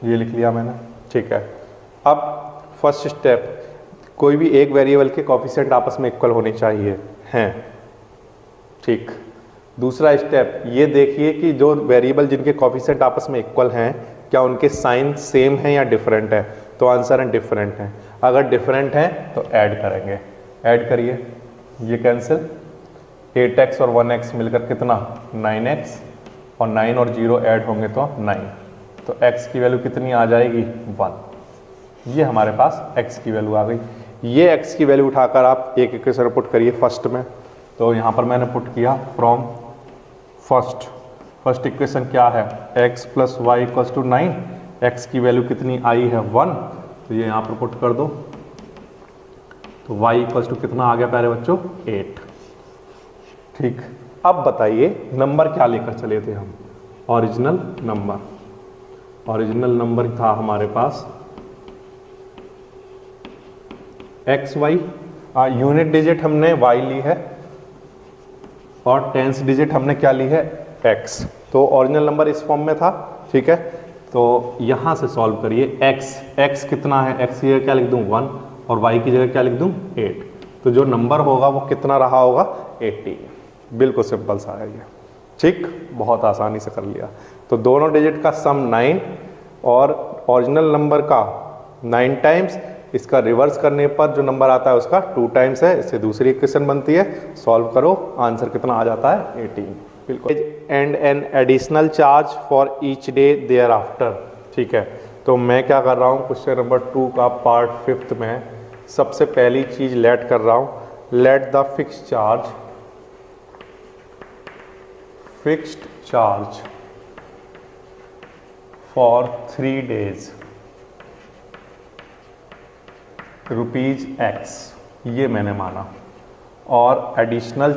ये लिख लिया मैंने, ठीक है। अब फर्स्ट स्टेप, कोई भी एक वेरिएबल के कोएफिशिएंट आपस में इक्वल होने चाहिए हैं, ठीक। दूसरा स्टेप ये देखिए कि जो वेरिएबल जिनके कोएफिशिएंट आपस में इक्वल हैं क्या उनके साइन सेम हैं या डिफरेंट है? तो आंसर है डिफरेंट है। अगर डिफरेंट है तो ऐड करेंगे। ऐड करिए, ये कैंसिल, 8x और 1x मिलकर कितना? 9x और 9 और 0 ऐड होंगे तो 9। तो x की वैल्यू कितनी आ जाएगी? 1। ये हमारे पास x की वैल्यू आ गई। ये x की वैल्यू उठाकर आप एक इक्वेशन पुट करिए फर्स्ट में। तो यहाँ पर मैंने पुट किया फ्रॉम फर्स्ट इक्वेशन क्या है? x plus y equals to 9। x की वैल्यू कितनी आई है? 1। तो ये यहाँ पर पुट कर दो तो y इक्वल्स टू कितना आ गया प्यारे बच्चों? 8, ठीक। अब बताइए नंबर क्या लेकर चले थे हम? Original number. ओरिजिनल नंबर था हमारे पास एक्स वाई। यूनिट डिजिट हमने y ली है और टेंस डिजिट हमने क्या ली है? x। तो ओरिजिनल नंबर इस फॉर्म में था, ठीक है। तो यहाँ से सॉल्व करिए। x कितना है? x की जगह क्या लिख दूँ? 1 और y की जगह क्या लिख दूँ? 8। तो जो नंबर होगा वो कितना रहा होगा? 80। बिल्कुल सिंपल सा है ये, ठीक। बहुत आसानी से कर लिया। तो दोनों डिजिट का सम 9 और ओरिजिनल नंबर का 9 टाइम्स, इसका रिवर्स करने पर जो नंबर आता है उसका 2 टाइम्स है। इससे दूसरी इक्वेशन बनती है। सॉल्व करो, आंसर कितना आ जाता है? 18। बिल्कुल। And an additional charge for each day thereafter, ठीक है। तो मैं क्या कर रहा हूँ? क्वेश्चन नंबर 2 का पार्ट 5 में सबसे पहली चीज लेट कर रहा हूँ। Let the fixed charge for 3 days ₹x, ये मैंने माना। और एडिशनल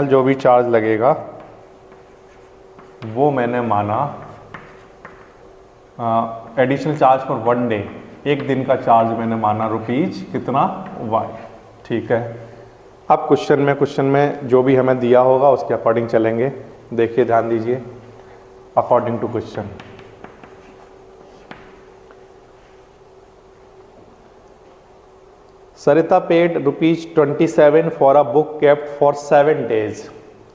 जो भी चार्ज लगेगा वो मैंने माना एडिशनल चार्ज फॉर 1 day, एक दिन का चार्ज मैंने माना रुपीज कितना? y, ठीक है। अब क्वेश्चन में जो भी हमें दिया होगा उसके अकॉर्डिंग चलेंगे। देखिए, ध्यान दीजिए। According to question, Sarita paid ₹27 for a book kept for 7 days।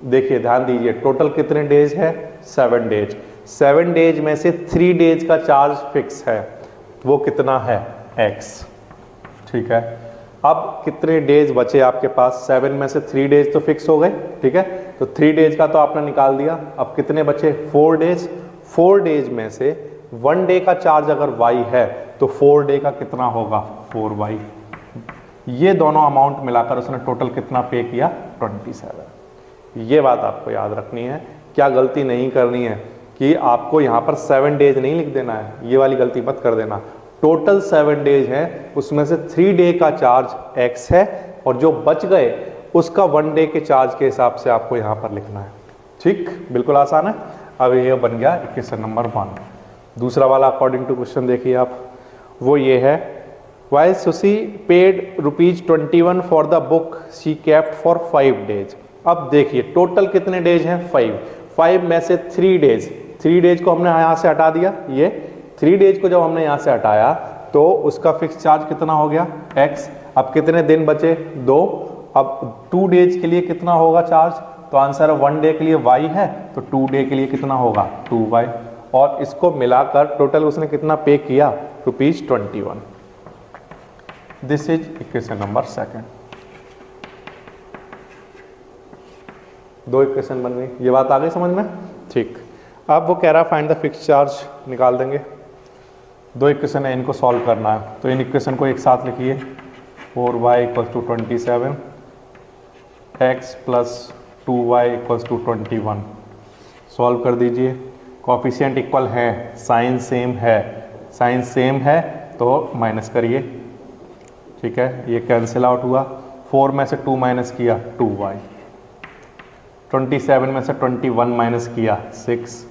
देखिए, ध्यान दीजिए, टोटल कितने डेज है? 7 days। 7 days में से 3 days का चार्ज फिक्स है, वो कितना है? x, ठीक है। अब कितने डेज बचे आपके पास? 7 में से 3 days तो फिक्स हो गए, ठीक है। तो 3 days का तो आपने निकाल दिया। अब कितने बचे? 4 days। 4 days में से 1 day का चार्ज अगर y है तो 4 day का कितना होगा? 4y। ये दोनों अमाउंट मिलाकर उसने टोटल कितना पे किया? 27। ये बात आपको याद रखनी है। क्या गलती नहीं करनी है कि आपको यहाँ पर 7 days नहीं लिख देना है, ये वाली गलती मत कर देना। टोटल 7 days है, उसमें से 3 day का चार्ज x है और जो बच गए उसका 1 day के चार्ज के हिसाब से आपको यहाँ पर लिखना है, ठीक। बिल्कुल आसान है। अब ये बन गया इक्वेशन नंबर 1। दूसरा वाला अकॉर्डिंग टू क्वेश्चन देखिए आप, वो ये है While Susie paid ₹21 for the book she kept for 5 days। अब देखिए टोटल कितने डेज हैं 5, 5 में से 3 डेज, 3 डेज को हमने यहाँ से हटा दिया, ये 3 डेज को जब हमने यहाँ से हटाया तो उसका फिक्स चार्ज कितना हो गया x। अब कितने दिन बचे 2, अब 2 डेज के लिए कितना होगा चार्ज, तो आंसर है 1 डे के लिए y है, तो 2 डे के लिए कितना होगा 2y, और इसको मिलाकर टोटल उसने कितना पे किया ₹21। This is equation number 2। 2 equation बन गई, ये बात आ गई समझ में, ठीक। अब वो कह रहा है फाइंड द फिक्स चार्ज, निकाल देंगे। 2 इक्वेशन है, इनको सॉल्व करना है, तो इन इक्वेशन को एक साथ लिखिए। 4y = 27, x + 2y = 21। सॉल्व कर दीजिए। कोफिशिएंट इक्वल है, साइन सेम है, साइन सेम है तो माइनस करिए, ठीक है, ये कैंसिल आउट हुआ। 4 में से 2 माइनस किया 2y, 27 में से 21 माइनस किया 6,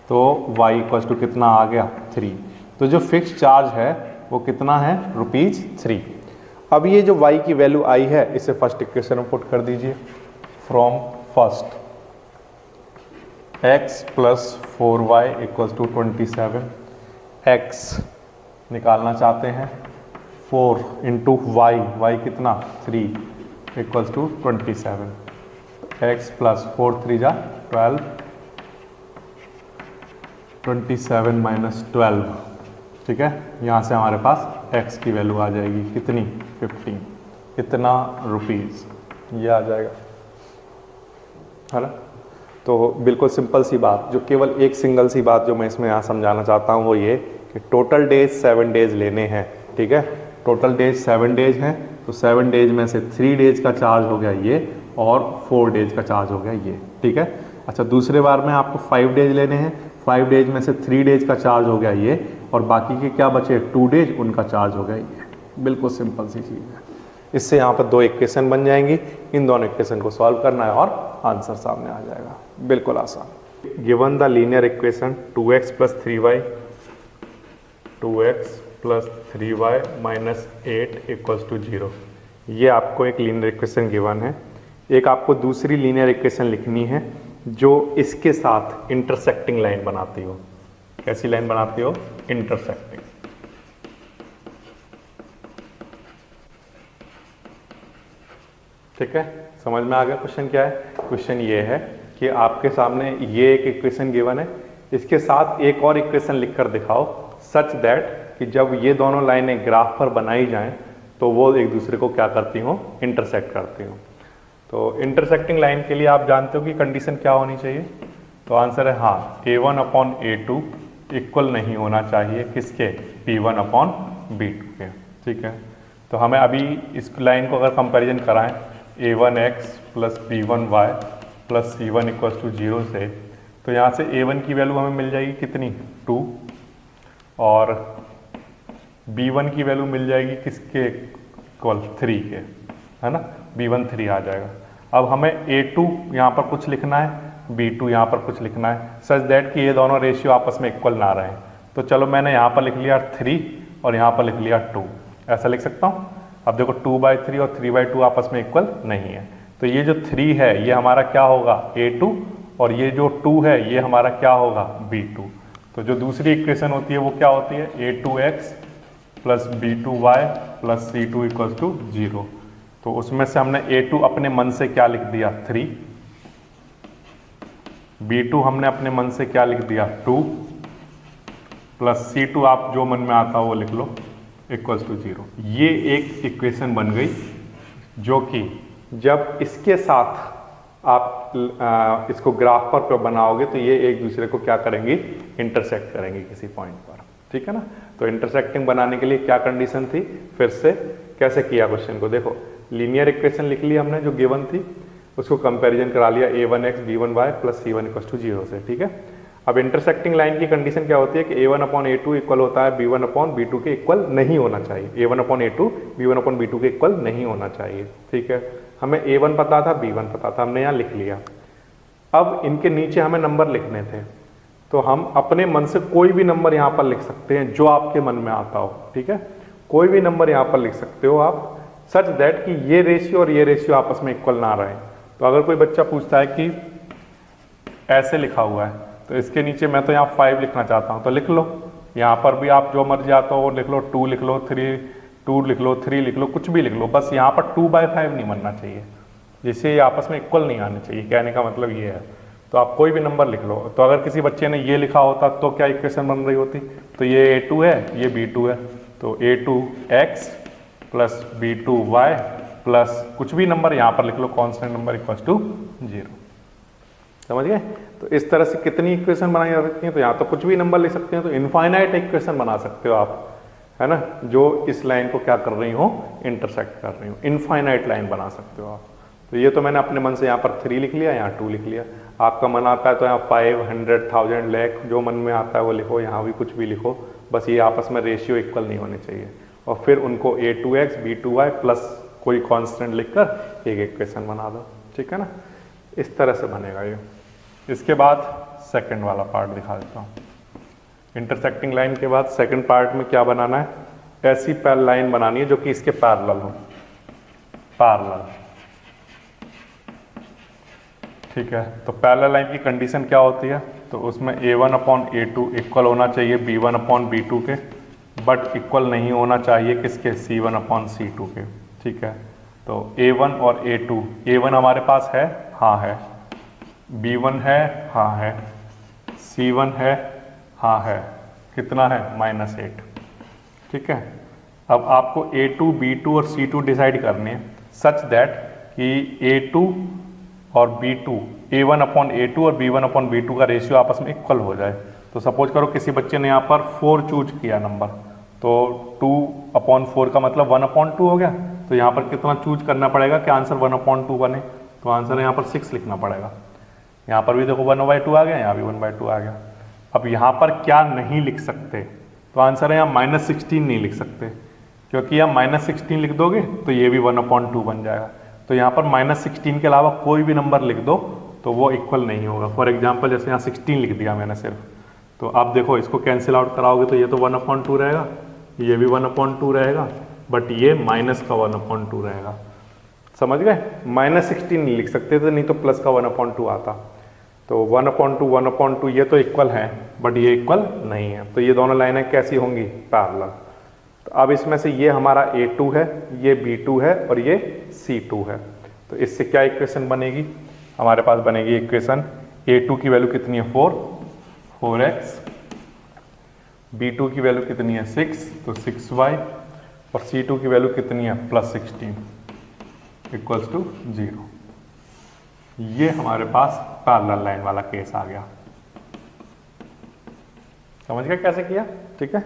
तो y = कितना आ गया 3। तो जो फिक्स चार्ज है वो कितना है ₹3। अब ये जो y की वैल्यू आई है इसे फर्स्ट इक्वेशन में पुट कर दीजिए। From first x + 4y = 27, x निकालना चाहते हैं 4 × y कितना 3 = 27, x + 4 3 जा 12, 27 - 12, ठीक है, यहाँ से हमारे पास x की वैल्यू आ जाएगी कितनी 15, कितना रुपीज़, ये आ जाएगा, है ना। तो बिल्कुल सिंपल सी बात, जो केवल एक सिंगल सी बात जो मैं इसमें यहाँ समझाना चाहता हूँ वो ये कि टोटल डेज 7 डेज लेने हैं, ठीक है, टोटल डेज 7 डेज हैं, तो 7 डेज में से 3 डेज का चार्ज हो गया ये और 4 डेज का चार्ज हो गया ये, ठीक है। अच्छा, दूसरे बार में आपको 5 डेज लेने हैं, 5 डेज में से 3 डेज का चार्ज हो गया ये और बाकी के क्या बचे 2 डेज, उनका चार्ज हो गया ये। बिल्कुल सिंपल सी चीज़ है। इससे यहाँ पर 2 इक्वेशन बन जाएंगी, इन दोनों इक्वेशन को सॉल्व करना है और आंसर सामने आ जाएगा, बिल्कुल आसान। Given the linear equation 2x + 3y, 2x + 3y - 8 = 0। ये आपको एक लीनियर इक्वेशन गिवन है। एक आपको दूसरी लीनियर इक्वेशन लिखनी है जो इसके साथ इंटरसेक्टिंग लाइन बनाती हो। कैसी लाइन बनाती हो, इंटरसेक्टिंग। ठीक है, समझ में आ गया क्वेश्चन क्या है। क्वेश्चन ये है कि आपके सामने ये एक इक्वेशन गिवन है, इसके साथ एक और इक्वेशन लिखकर दिखाओ सच दैट कि जब ये दोनों लाइनें ग्राफ पर बनाई जाएं तो वो एक दूसरे को क्या करती हो, इंटरसेक्ट करती हो। तो इंटरसेक्टिंग लाइन के लिए आप जानते हो कि कंडीशन क्या होनी चाहिए, तो आंसर है हाँ, A1/A2 इक्वल नहीं होना चाहिए किसके, P1/B2 के। ठीक है, तो हमें अभी इस लाइन को अगर कंपैरिजन कराएं A1x + B1y + C1 = 0 से, तो यहाँ से A1 की वैल्यू हमें मिल जाएगी कितनी 2 और B1 की वैल्यू मिल जाएगी किसके इक्वल 3 के, है ना, B1 3 आ जाएगा। अब हमें A2 यहाँ पर कुछ लिखना है, B2 यहाँ पर कुछ लिखना है सच दैट कि ये दोनों रेशियो आपस में इक्वल ना रहें। तो चलो मैंने यहाँ पर लिख लिया 3 और यहाँ पर लिख लिया 2, ऐसा लिख सकता हूँ। अब देखो 2/3 और 3/2 आपस में इक्वल नहीं है, तो ये जो 3 है ये हमारा क्या होगा A2 और ये जो 2 है ये हमारा क्या होगा B2। तो जो दूसरी इक्वेशन होती है वो क्या होती है, A2x + B2y + C2 = 0। तो उसमें से हमने A2 अपने मन से क्या लिख दिया 3, B2 हमने अपने मन से क्या लिख दिया 2 + C2 आप जो मन में आता हो वो लिख लो =0। ये एक इक्वेशन बन गई जो कि जब इसके साथ आप इसको ग्राफ पर बनाओगे तो ये एक दूसरे को क्या करेंगी, इंटरसेक्ट करेंगी किसी पॉइंट पर। ठीक है ना, तो इंटरसेक्टिंग बनाने के लिए क्या कंडीशन थी, फिर से कैसे किया क्वेश्चन को, देखो लीनियर इक्वेशन लिख ली हमने जो गिवन थी, उसको कंपैरिजन करा लिया A1x B1y + C1 = 0 से। ठीक है, अब इंटरसेक्टिंग लाइन की कंडीशन क्या होती है कि A1/A2 इक्वल होता है B1/B2 के इक्वल नहीं होना चाहिए, A1/A2 B1/B2 के इक्वल नहीं होना चाहिए। ठीक है, हमें A1 पता था, B1 पता था, हमने यहाँ लिख लिया। अब इनके नीचे हमें नंबर लिखने थे, तो हम अपने मन से कोई भी नंबर यहाँ पर लिख सकते हैं जो आपके मन में आता हो। ठीक है, कोई भी नंबर यहाँ पर लिख सकते हो आप सच दैट कि ये रेशियो और ये रेशियो आपस में इक्वल ना रहे। तो अगर कोई बच्चा पूछता है कि ऐसे लिखा हुआ है तो इसके नीचे मैं तो यहाँ 5 लिखना चाहता हूँ, तो लिख लो। यहाँ पर भी आप जो मर्जी आता हो वो लिख लो, 2 लिख लो, 2 लिख लो, 3 लिख लो, कुछ भी लिख लो, बस यहाँ पर 2/5 नहीं बनना चाहिए, जिससे ये आपस में इक्वल नहीं आने चाहिए। कहने का मतलब ये है। तो आप कोई भी नंबर लिख लो। तो अगर किसी बच्चे ने ये लिखा होता तो क्या इक्वेशन बन रही होती? तो ये A2 है, ये B2 है, तो A2x प्लस B2y प्लस कुछ भी नंबर यहाँ पर लिख लो, कॉन्स्टेंट नंबर इक्वल्स टू 0। समझ गए? तो इस तरह से कितनी इक्वेशन बनाई जा सकती हैं? तो यहाँ तो कुछ भी नंबर लिख सकते हैं, तो इनफाइनाइट इक्वेशन बना सकते हो आप, है ना, जो इस लाइन को क्या कर रही हो, इंटरसेक्ट कर रही हो। इनफाइनाइट लाइन बना सकते हो आप। तो ये तो मैंने अपने मन से यहाँ पर 3 लिख लिया, यहाँ 2 लिख लिया। आपका मन आता है तो यहाँ 5, 100, 1000, लाख, जो मन में आता है वो लिखो, यहाँ भी कुछ भी लिखो, बस ये आपस में रेशियो इक्वल नहीं होने चाहिए। और फिर उनको A2x B2y प्लस कोई कांस्टेंट लिखकर एक इक्वेशन बना दो, ठीक है ना। इस तरह से बनेगा ये। इसके बाद सेकंड वाला पार्ट दिखा देता हूँ। इंटरसेक्टिंग लाइन के बाद सेकंड पार्ट में क्या बनाना है? ऐसी लाइन बनानी है जो कि इसके पैरेलल हो, पैरेलल, ठीक है। तो पैरेलल लाइन की कंडीशन क्या होती है? तो उसमें A1/A2 इक्वल होना चाहिए B1/B2 के, बट इक्वल नहीं होना चाहिए किसके? C1/C2 के, ठीक है। तो A1 और A2, A1 हमारे पास है, हाँ है, B1 है, हाँ है, C1 है, हाँ है, कितना है? -8, ठीक है। अब आपको A2, B2 और C2 डिसाइड करने हैं सच दैट कि A2 और B2, A1/A2 और B1/B2 का रेशियो आपस में इक्वल हो जाए। तो सपोज करो किसी बच्चे ने यहाँ पर 4 चूज किया नंबर, तो 2/4 का मतलब 1/2 हो गया। तो यहाँ पर कितना चूज करना पड़ेगा कि आंसर 1/2 बने? तो आंसर यहाँ पर 6 लिखना पड़ेगा। यहाँ पर भी देखो 1/2 आ गया, यहाँ भी 1/2 आ गया। अब यहाँ पर क्या नहीं लिख सकते? तो आंसर है यहाँ -16 नहीं लिख सकते, क्योंकि यहाँ -16 लिख दोगे तो ये भी 1/2 बन जाएगा। तो यहाँ पर -16 के अलावा कोई भी नंबर लिख दो तो वो इक्वल नहीं होगा। फॉर एग्जाम्पल जैसे यहाँ 16 लिख दिया मैंने सिर्फ, तो आप देखो इसको कैंसिल आउट कराओगे तो ये तो 1/2 रहेगा, ये भी 1/2 रहेगा, बट ये माइनस का 1/2 रहेगा। समझ गए? -16 नहीं लिख सकते थे, नहीं तो प्लस का 1/2 आता। तो 1/2, 1/2 ये तो इक्वल है, बट ये इक्वल नहीं है। तो ये दोनों लाइनें कैसी होंगी? पैरेलल। तो अब इसमें से ये हमारा A2 है, ये B2 है और ये C2 है। तो इससे क्या इक्वेशन बनेगी? हमारे पास बनेगी इक्वेशन A2 की वैल्यू कितनी है? 4x, B2 की वैल्यू कितनी है? 6, तो 6y, और C2 की वैल्यू कितनी है? +16 इक्वल्स टू 0। ये हमारे पास पैरेलल लाइन वाला केस आ गया। समझ गए कैसे किया? ठीक है।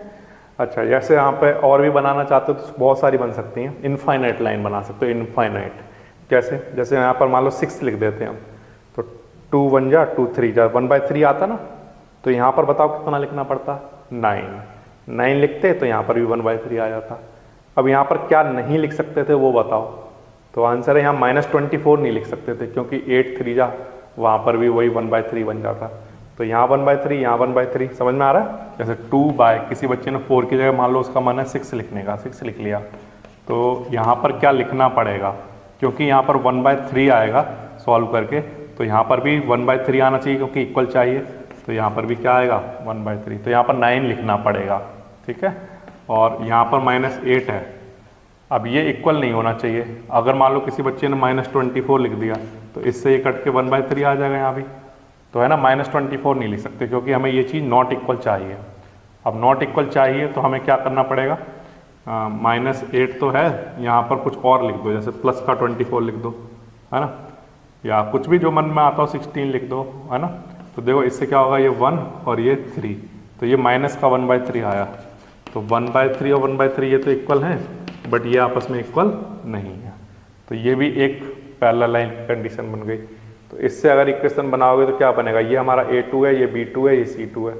अच्छा, जैसे यहाँ पे और भी बनाना चाहते हो तो बहुत सारी बन सकती हैं। इनफाइनाइट लाइन बना सकते हो, इनफाइनाइट। कैसे? जैसे यहाँ पर मान लो 6 लिख देते हैं हम, तो 2 1 जा 2 3 जा 1/3 आता ना, तो यहाँ पर बताओ कितना लिखना पड़ता? 9 लिखते तो यहाँ पर भी 1/3 आ जाता। अब यहाँ पर क्या नहीं लिख सकते थे वो बताओ? तो आंसर है यहाँ -24 नहीं लिख सकते थे, क्योंकि 8 3 जा, वहाँ पर भी वही 1/3 बन जाता। तो यहाँ 1/3, यहाँ 1/3। समझ में आ रहा है? जैसे 2 किसी बच्चे ने 4 की जगह मान लो उसका मन है 6 लिखने का, 6 लिख लिया, तो यहाँ पर क्या लिखना पड़ेगा? क्योंकि यहाँ पर 1/3 आएगा सॉल्व करके, तो यहाँ पर भी 1/3 आना चाहिए क्योंकि इक्वल चाहिए। तो यहाँ पर भी क्या आएगा? 1/3। तो यहाँ पर 9 लिखना पड़ेगा, ठीक है। और यहाँ पर -8 है। अब ये इक्वल नहीं होना चाहिए। अगर मान लो किसी बच्चे ने -24 लिख दिया तो इससे ये कट के 1/3 आ जाएगा यहाँ भी, तो है ना। -24 नहीं लिख सकते क्योंकि हमें ये चीज़ नॉट इक्वल चाहिए। अब नॉट इक्वल चाहिए तो हमें क्या करना पड़ेगा? -8 तो है, यहाँ पर कुछ और लिख दो, जैसे प्लस का 24 लिख दो, है ना, या कुछ भी जो मन में आता हो 16 लिख दो, है ना। तो देखो इससे क्या होगा? ये 1 और ये 3, तो ये माइनस का 1/3 आया। तो 1/3 और 1/3 ये तो इक्वल हैं, बट ये आपस में इक्वल नहीं है। तो ये भी एक पैरेलल लाइन की कंडीशन बन गई। तो इससे अगर इक्वेशन बनाओगे तो क्या बनेगा? ये हमारा A2 है, ये B2 है, ये C2 है।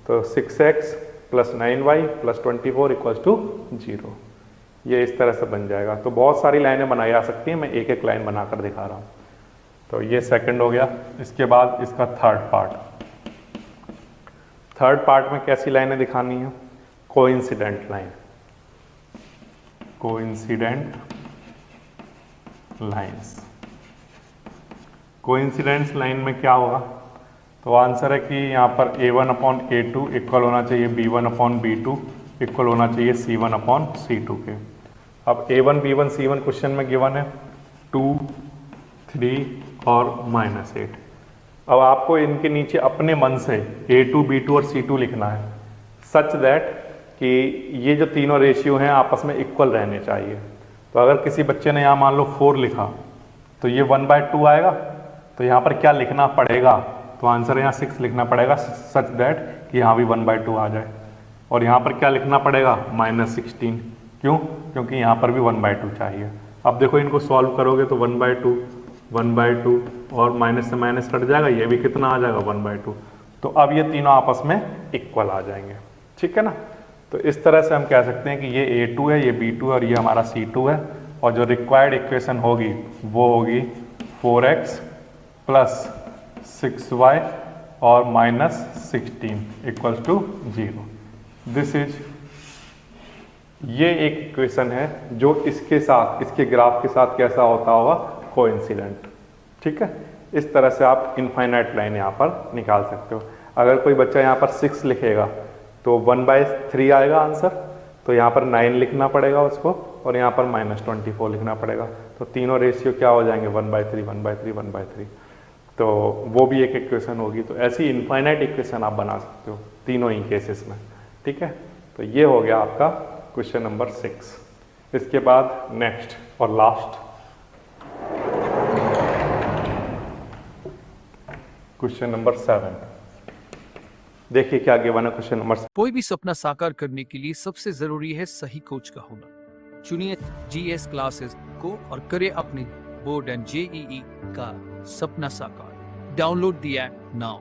तो 6x + 9y + 24 इक्वल्स टू 0। ये इस तरह से बन जाएगा। तो बहुत सारी लाइनें बनाई जा सकती हैं, मैं एक एक लाइन बनाकर दिखा रहा हूँ। तो ये सेकंड हो गया। इसके बाद इसका थर्ड पार्ट में कैसी लाइनें दिखानी है? Coincident line, coincident lines. Coincidence line में क्या होगा, तो आंसर है कि यहाँ पर A1/A2 इक्वल होना चाहिए B1/B2 इक्वल होना चाहिए C1/C2 के। अब A1 B1 C1 क्वेश्चन में गिवन है 2 3 और -8। अब आपको इनके नीचे अपने मन से A2 B2 और C2 लिखना है सच दैट कि ये जो तीनों रेशियो हैं आपस में इक्वल रहने चाहिए। तो अगर किसी बच्चे ने यहाँ मान लो 4 लिखा तो ये 1/2 आएगा, तो यहाँ पर क्या लिखना पड़ेगा, तो आंसर यहाँ 6 लिखना पड़ेगा सच दैट कि यहाँ भी 1/2 आ जाए। और यहाँ पर क्या लिखना पड़ेगा -16, क्यों, क्योंकि यहाँ पर भी 1/2 चाहिए। अब देखो इनको सॉल्व करोगे तो 1/2 और माइनस से माइनस कट जाएगा, ये भी कितना आ जाएगा 1/2। तो अब ये तीनों आपस में इक्वल आ जाएंगे, ठीक है ना। तो इस तरह से हम कह सकते हैं कि ये A2 है, ये B2 है और ये हमारा C2 है। और जो रिक्वायर्ड इक्वेशन होगी वो होगी 4x + 6y और -16 = 0। दिस इज, ये एक इक्वेशन है जो इसके साथ, इसके ग्राफ के साथ कैसा होता होगा, कोइंसिडेंट, ठीक है। इस तरह से आप इनफाइनाइट लाइन यहाँ पर निकाल सकते हो। अगर कोई बच्चा यहाँ पर 6 लिखेगा तो 1/3 आएगा आंसर, तो यहाँ पर 9 लिखना पड़ेगा उसको और यहाँ पर -24 लिखना पड़ेगा। तो तीनों रेशियो क्या हो जाएंगे 1/3 1/3 1/3। तो वो भी एक इक्वेशन होगी। तो ऐसी इनफाइनाइट इक्वेशन आप बना सकते हो तीनों ही केसेस में, ठीक है। तो ये हो गया आपका क्वेश्चन नंबर 6। इसके बाद नेक्स्ट और लास्ट क्वेश्चन नंबर 7। देखिए क्या गिवन है क्वेश्चन नंबर। कोई भी सपना साकार करने के लिए सबसे जरूरी है सही कोच का होना। चुनिए GS क्लासेस को और करें अपने बोर्ड एंड JEE का सपना साकार। Download the app now.